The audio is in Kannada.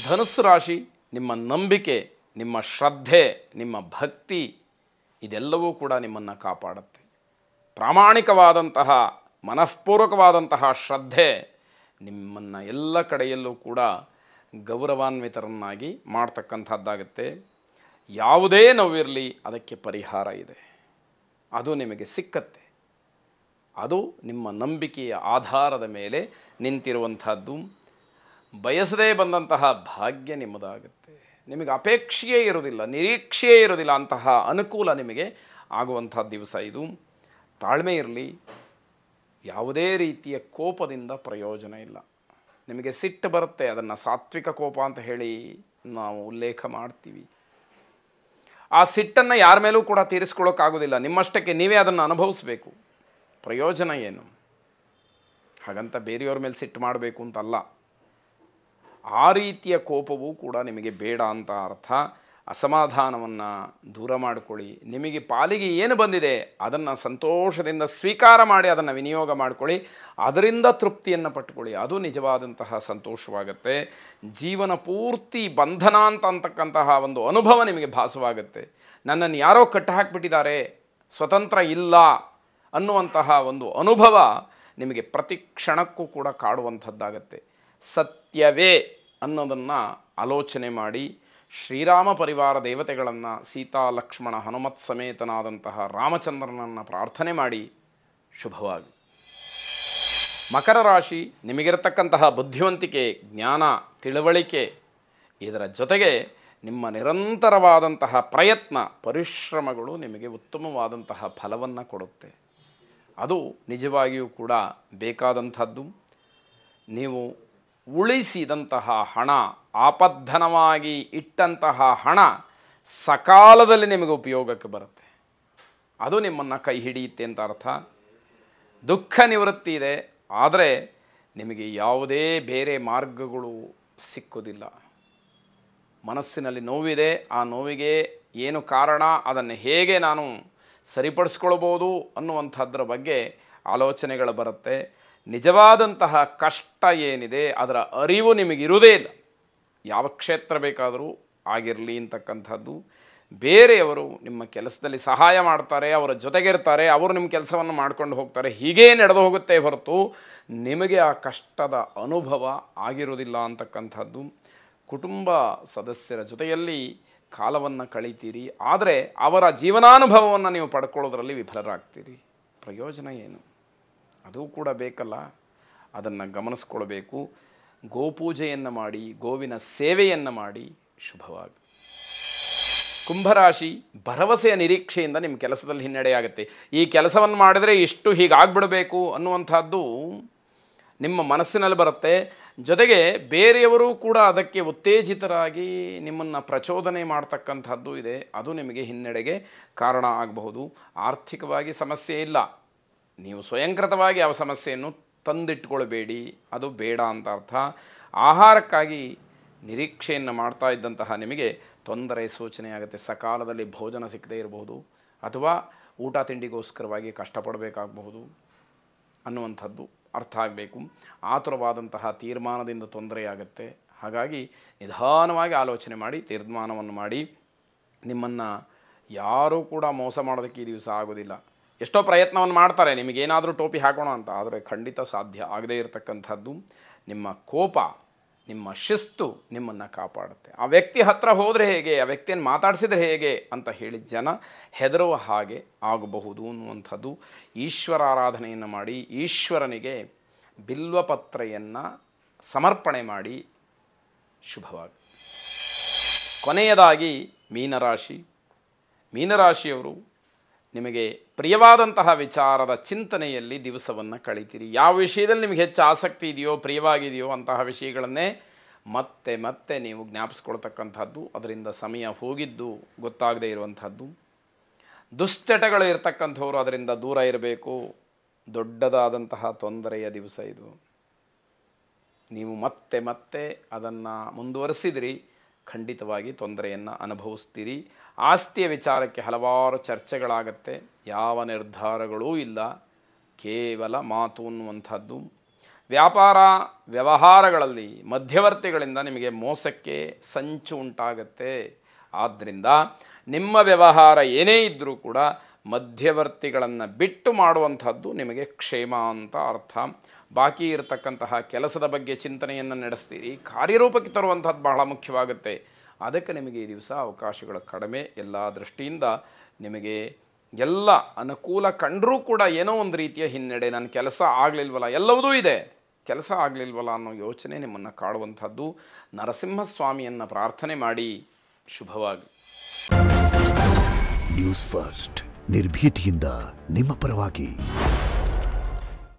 ಧನುಸ್ಸು ರಾಶಿ, ನಿಮ್ಮ ನಂಬಿಕೆ, ನಿಮ್ಮ ಶ್ರದ್ಧೆ, ನಿಮ್ಮ ಭಕ್ತಿ ಇದೆಲ್ಲವೂ ಕೂಡ ನಿಮ್ಮನ್ನು ಕಾಪಾಡುತ್ತೆ. ಪ್ರಾಮಾಣಿಕವಾದಂತಹ ಮನಃಪೂರ್ವಕವಾದಂತಹ ಶ್ರದ್ಧೆ ನಿಮ್ಮನ್ನು ಎಲ್ಲ ಕಡೆಯಲ್ಲೂ ಕೂಡ ಗೌರವಾನ್ವಿತರನ್ನಾಗಿ ಮಾಡ್ತಕ್ಕಂಥದ್ದಾಗುತ್ತೆ. ಯಾವುದೇ ನೋವಿರಲಿ ಅದಕ್ಕೆ ಪರಿಹಾರ ಇದೆ, ಅದು ನಿಮಗೆ ಸಿಕ್ಕತ್ತೆ. ಅದು ನಿಮ್ಮ ನಂಬಿಕೆಯ ಆಧಾರದ ಮೇಲೆ ನಿಂತಿರುವಂಥದ್ದು. ಬಯಸದೇ ಬಂದಂತಹ ಭಾಗ್ಯ ನಿಮ್ಮದಾಗುತ್ತೆ. ನಿಮಗೆ ಅಪೇಕ್ಷೆಯೇ ಇರೋದಿಲ್ಲ, ನಿರೀಕ್ಷೆಯೇ ಇರೋದಿಲ್ಲ ಅಂತಹ ಅನುಕೂಲ ನಿಮಗೆ ಆಗುವಂಥ ದಿವಸ ಇದು. ತಾಳ್ಮೆ ಇರಲಿ. ಯಾವುದೇ ರೀತಿಯ ಕೋಪದಿಂದ ಪ್ರಯೋಜನ ಇಲ್ಲ. ನಿಮಗೆ ಸಿಟ್ಟು ಬರುತ್ತೆ, ಅದನ್ನು ಸಾತ್ವಿಕ ಕೋಪ ಅಂತ ಹೇಳಿ ನಾವು ಉಲ್ಲೇಖ ಮಾಡ್ತೀವಿ. ಆ ಸಿಟ್ಟನ್ನು ಯಾರ ಮೇಲೂ ಕೂಡ ತೀರಿಸ್ಕೊಳ್ಳೋಕ್ಕಾಗೋದಿಲ್ಲ. ನಿಮ್ಮಷ್ಟಕ್ಕೆ ನೀವೇ ಅದನ್ನು ಅನುಭವಿಸ್ಬೇಕು. ಪ್ರಯೋಜನ ಏನು? ಹಾಗಂತ ಬೇರೆಯವ್ರ ಮೇಲೆ ಸಿಟ್ಟು ಮಾಡಬೇಕು ಅಂತಲ್ಲ. ಆ ರೀತಿಯ ಕೋಪವೂ ಕೂಡ ನಿಮಗೆ ಬೇಡ ಅಂತ ಅರ್ಥ. ಅಸಮಾಧಾನವನ್ನು ದೂರ ಮಾಡಿಕೊಳ್ಳಿ. ನಿಮಗೆ ಪಾಲಿಗೆ ಏನು ಬಂದಿದೆ ಅದನ್ನು ಸಂತೋಷದಿಂದ ಸ್ವೀಕಾರ ಮಾಡಿ ಅದನ್ನು ವಿನಿಯೋಗ ಮಾಡಿಕೊಳ್ಳಿ. ಅದರಿಂದ ತೃಪ್ತಿಯನ್ನು ಪಟ್ಟುಕೊಳ್ಳಿ. ಅದು ನಿಜವಾದಂತಹ ಸಂತೋಷವಾಗುತ್ತೆ. ಜೀವನ ಪೂರ್ತಿ ಬಂಧನ ಅಂತಕ್ಕಂತಹ ಒಂದು ಅನುಭವ ನಿಮಗೆ ಭಾಸವಾಗುತ್ತೆ. ನನ್ನನ್ನು ಯಾರೋ ಕಟ್ಟಿ ಹಾಕಿಬಿಟ್ಟಿದ್ದಾರೆ, ಸ್ವತಂತ್ರ ಇಲ್ಲ ಅನ್ನುವಂತಹ ಒಂದು ಅನುಭವ ನಿಮಗೆ ಪ್ರತಿ ಕ್ಷಣಕ್ಕೂ ಕೂಡ ಕಾಡುವಂಥದ್ದಾಗತ್ತೆ. ಸತ್ಯವೇ ಅನ್ನೋದನ್ನು ಆಲೋಚನೆ ಮಾಡಿ ಶ್ರೀರಾಮ ಪರಿವಾರ ದೇವತೆಗಳನ್ನು, ಸೀತಾ ಲಕ್ಷ್ಮಣ ಹನುಮತ್ ಸಮೇತನಾದಂತಹ ರಾಮಚಂದ್ರನನ್ನು ಪ್ರಾರ್ಥನೆ ಮಾಡಿ ಶುಭವಾಗಿ. ಮಕರ ರಾಶಿ, ನಿಮಗಿರತಕ್ಕಂತಹ ಬುದ್ಧಿವಂತಿಕೆ, ಜ್ಞಾನ, ತಿಳುವಳಿಕೆ ಇದರ ಜೊತೆಗೆ ನಿಮ್ಮ ನಿರಂತರವಾದಂತಹ ಪ್ರಯತ್ನ, ಪರಿಶ್ರಮಗಳು ನಿಮಗೆ ಉತ್ತಮವಾದಂತಹ ಫಲವನ್ನು ಕೊಡುತ್ತೆ. ಅದು ನಿಜವಾಗಿಯೂ ಕೂಡ ಬೇಕಾದಂಥದ್ದು. ನೀವು ಉಳಿಸಿದಂತಹ ಹಣ, ಆಪದ್ಧನವಾಗಿ ಇಟ್ಟಂತಹ ಹಣ ಸಕಾಲದಲ್ಲಿ ನಿಮಗೆ ಉಪಯೋಗಕ್ಕೆ ಬರುತ್ತೆ. ಅದು ನಿಮ್ಮನ್ನು ಕೈ ಹಿಡಿಯುತ್ತೆ ಅಂತ ಅರ್ಥ. ದುಃಖ ನಿವೃತ್ತಿ ಇದೆ, ಆದರೆ ನಿಮಗೆ ಯಾವುದೇ ಬೇರೆ ಮಾರ್ಗಗಳು ಸಿಕ್ಕೋದಿಲ್ಲ. ಮನಸ್ಸಿನಲ್ಲಿ ನೋವಿದೆ, ಆ ನೋವಿಗೆ ಏನು ಕಾರಣ, ಅದನ್ನು ಹೇಗೆ ನಾನು ಸರಿಪಡಿಸ್ಕೊಳ್ಬೋದು ಅನ್ನುವಂಥದ್ರ ಬಗ್ಗೆ ಆಲೋಚನೆಗಳು ಬರುತ್ತೆ. ನಿಜವಾದಂತಹ ಕಷ್ಟ ಏನಿದೆ ಅದರ ಅರಿವು ನಿಮಗಿರುವುದೇ ಇಲ್ಲ. ಯಾವ ಕ್ಷೇತ್ರ ಬೇಕಾದರೂ ಆಗಿರಲಿ ಅಂತಕ್ಕಂಥದ್ದು. ಬೇರೆಯವರು ನಿಮ್ಮ ಕೆಲಸದಲ್ಲಿ ಸಹಾಯ ಮಾಡ್ತಾರೆ, ಅವರ ಜೊತೆಗಿರ್ತಾರೆ, ಅವರು ನಿಮ್ಮ ಕೆಲಸವನ್ನು ಮಾಡ್ಕೊಂಡು ಹೋಗ್ತಾರೆ, ಹೀಗೇ ನಡೆದು ಹೋಗುತ್ತೆ ಹೊರತು ನಿಮಗೆ ಆ ಕಷ್ಟದ ಅನುಭವ ಆಗಿರೋದಿಲ್ಲ ಅಂತಕ್ಕಂಥದ್ದು. ಕುಟುಂಬ ಸದಸ್ಯರ ಜೊತೆಯಲ್ಲಿ ಕಾಲವನ್ನು ಕಳೀತೀರಿ, ಆದರೆ ಅವರ ಜೀವನಾನುಭವವನ್ನು ನೀವು ಪಡ್ಕೊಳ್ಳೋದ್ರಲ್ಲಿ ವಿಫಲರಾಗ್ತೀರಿ. ಪ್ರಯೋಜನ ಏನು? ಅದು ಕೂಡ ಬೇಕಲ್ಲ, ಅದನ್ನು ಗಮನಿಸ್ಕೊಳ್ಬೇಕು. ಗೋಪೂಜೆಯನ್ನು ಮಾಡಿ, ಗೋವಿನ ಸೇವೆಯನ್ನು ಮಾಡಿ ಶುಭವಾಗಿ. ಕುಂಭರಾಶಿ, ಭರವಸೆಯ ನಿರೀಕ್ಷೆಯಿಂದ ನಿಮ್ಮ ಕೆಲಸದಲ್ಲಿ ಹಿನ್ನಡೆಯಾಗುತ್ತೆ. ಈ ಕೆಲಸವನ್ನು ಮಾಡಿದರೆ ಇಷ್ಟು ಹೀಗಾಗ್ಬಿಡಬೇಕು ಅನ್ನುವಂಥದ್ದು ನಿಮ್ಮ ಮನಸ್ಸಿನಲ್ಲಿ ಬರುತ್ತೆ. ಜೊತೆಗೆ ಬೇರೆಯವರು ಕೂಡ ಅದಕ್ಕೆ ಉತ್ತೇಜಿತರಾಗಿ ನಿಮ್ಮನ್ನು ಪ್ರಚೋದನೆ ಮಾಡ್ತಕ್ಕಂಥದ್ದು ಇದೆ. ಅದು ನಿಮಗೆ ಹಿನ್ನಡೆಗೆ ಕಾರಣ ಆಗಬಹುದು. ಆರ್ಥಿಕವಾಗಿ ಸಮಸ್ಯೆ ಇಲ್ಲ, ನೀವು ಸ್ವಯಂಕೃತವಾಗಿ ಯಾವ ಸಮಸ್ಯೆಯನ್ನು ತಂದಿಟ್ಕೊಳ್ಬೇಡಿ, ಅದು ಬೇಡ ಅಂತ ಅರ್ಥ. ಆಹಾರಕ್ಕಾಗಿ ನಿರೀಕ್ಷೆಯನ್ನು ಮಾಡ್ತಾ ಇದ್ದಂತಹ ನಿಮಗೆ ತೊಂದರೆ ಸೂಚನೆ ಆಗುತ್ತೆ. ಸಕಾಲದಲ್ಲಿ ಭೋಜನ ಸಿಕ್ಕದೇ ಇರಬಹುದು, ಅಥವಾ ಊಟ ತಿಂಡಿಗೋಸ್ಕರವಾಗಿ ಕಷ್ಟಪಡಬೇಕಾಗಬಹುದು ಅನ್ನುವಂಥದ್ದು ಅರ್ಥ ಆಗಬೇಕು. ಆತುರವಾದಂತಹ ತೀರ್ಮಾನದಿಂದ ತೊಂದರೆಯಾಗುತ್ತೆ. ಹಾಗಾಗಿ ನಿಧಾನವಾಗಿ ಆಲೋಚನೆ ಮಾಡಿ ತೀರ್ಮಾನವನ್ನು ಮಾಡಿ. ನಿಮ್ಮನ್ನು ಯಾರೂ ಕೂಡ ಮೋಸ ಮಾಡೋದಕ್ಕೆ ಈ ದಿವಸ ಆಗೋದಿಲ್ಲ. ಎಷ್ಟೋ ಪ್ರಯತ್ನವನ್ನು ಮಾಡ್ತಾರೆ ನಿಮಗೇನಾದರೂ ಟೋಪಿ ಹಾಕೋಣ ಅಂತ, ಆದರೆ ಖಂಡಿತ ಸಾಧ್ಯ ಆಗದೇ ಇರತಕ್ಕಂಥದ್ದು. ನಿಮ್ಮ ಕೋಪ, ನಿಮ್ಮ ಶಿಸ್ತು ನಿಮ್ಮನ್ನು ಕಾಪಾಡುತ್ತೆ. ಆ ವ್ಯಕ್ತಿ ಹತ್ತಿರ ಹೋದರೆ ಹೇಗೆ, ಆ ವ್ಯಕ್ತಿಯನ್ನು ಮಾತಾಡಿಸಿದರೆ ಹೇಗೆ ಅಂತ ಹೇಳಿ ಜನ ಹೆದರುವ ಹಾಗೆ ಆಗಬಹುದು ಅನ್ನುವಂಥದ್ದು. ಈಶ್ವರಾರಾಧನೆಯನ್ನು ಮಾಡಿ, ಈಶ್ವರನಿಗೆ ಬಿಲ್ವಪತ್ರೆಯನ್ನು ಸಮರ್ಪಣೆ ಮಾಡಿ ಶುಭವಾಗಿ. ಕೊನೆಯದಾಗಿ ಮೀನರಾಶಿ. ಮೀನರಾಶಿಯವರು ನಿಮಗೆ ಪ್ರಿಯವಾದಂತಹ ವಿಚಾರದ ಚಿಂತನೆಯಲ್ಲಿ ದಿವಸವನ್ನು ಕಳೀತೀರಿ. ಯಾವ ವಿಷಯದಲ್ಲಿ ನಿಮಗೆ ಹೆಚ್ಚು ಆಸಕ್ತಿ ಇದೆಯೋ, ಪ್ರಿಯವಾಗಿದೆಯೋ ಅಂತಹ ವಿಷಯಗಳನ್ನೇ ಮತ್ತೆ ಮತ್ತೆ ನೀವು ಜ್ಞಾಪಿಸ್ಕೊಳ್ತಕ್ಕಂಥದ್ದು. ಅದರಿಂದ ಸಮಯ ಹೋಗಿದ್ದು ಗೊತ್ತಾಗದೇ ಇರುವಂಥದ್ದು. ದುಶ್ಚಟಗಳು ಇರತಕ್ಕಂಥವ್ರು ಅದರಿಂದ ದೂರ ಇರಬೇಕು. ದೊಡ್ಡದಾದಂತಹ ತೊಂದರೆಯ ದಿವಸ ಇದು. ನೀವು ಮತ್ತೆ ಮತ್ತೆ ಅದನ್ನು ಮುಂದುವರಿಸಿದ್ರಿ, ಖಂಡಿತವಾಗಿ ತೊಂದರೆಯನ್ನು ಅನುಭವಿಸ್ತೀರಿ. ಆಸ್ತಿಯ ವಿಚಾರಕ್ಕೆ ಹಲವಾರು ಚರ್ಚೆಗಳಾಗತ್ತೆ. ಯಾವ ನಿರ್ಧಾರಗಳೂ ಇಲ್ಲ, ಕೇವಲ ಮಾತು ಅನ್ನುವಂಥದ್ದು. ವ್ಯಾಪಾರ ವ್ಯವಹಾರಗಳಲ್ಲಿ ಮಧ್ಯವರ್ತಿಗಳಿಂದ ನಿಮಗೆ ಮೋಸಕ್ಕೆ ಸಂಚು ಉಂಟಾಗತ್ತೆ. ಆದ್ದರಿಂದ ನಿಮ್ಮ ವ್ಯವಹಾರ ಏನೇ ಇದ್ದರೂ ಕೂಡ ಮಧ್ಯವರ್ತಿಗಳನ್ನು ಬಿಟ್ಟು ಮಾಡುವಂಥದ್ದು ನಿಮಗೆ ಕ್ಷೇಮ ಅಂತ ಅರ್ಥ. ಬಾಕಿ ಇರತಕ್ಕಂತಹ ಕೆಲಸದ ಬಗ್ಗೆ ಚಿಂತನೆಯನ್ನು ನಡೆಸ್ತೀರಿ, ಕಾರ್ಯರೂಪಕ್ಕೆ ತರುವಂಥದ್ದು ಬಹಳ ಮುಖ್ಯವಾಗುತ್ತೆ. ಅದಕ್ಕೆ ನಿಮಗೆ ಈ ದಿವಸ ಅವಕಾಶಗಳು ಕಡಿಮೆ. ಎಲ್ಲ ದೃಷ್ಟಿಯಿಂದ ನಿಮಗೆ ಎಲ್ಲ ಅನುಕೂಲ ಕಂಡರೂ ಕೂಡ ಏನೋ ಒಂದು ರೀತಿಯ ಹಿನ್ನಡೆ, ನನ್ನ ಕೆಲಸ ಆಗಲಿಲ್ವಲ್ಲ, ಎಲ್ಲವುದೂ ಇದೆ, ಕೆಲಸ ಆಗಲಿಲ್ವಲ್ಲ ಅನ್ನೋ ಯೋಚನೆ ನಿಮ್ಮನ್ನು ಕಾಡುವಂಥದ್ದು. ನರಸಿಂಹಸ್ವಾಮಿಯನ್ನು ಪ್ರಾರ್ಥನೆ ಮಾಡಿ. ಶುಭವಾಗಿ. ನ್ಯೂಸ್ ಫಸ್ಟ್ ನಿರ್ಭೀತಿಯಿಂದ ನಿಮ್ಮ ಪರವಾಗಿ.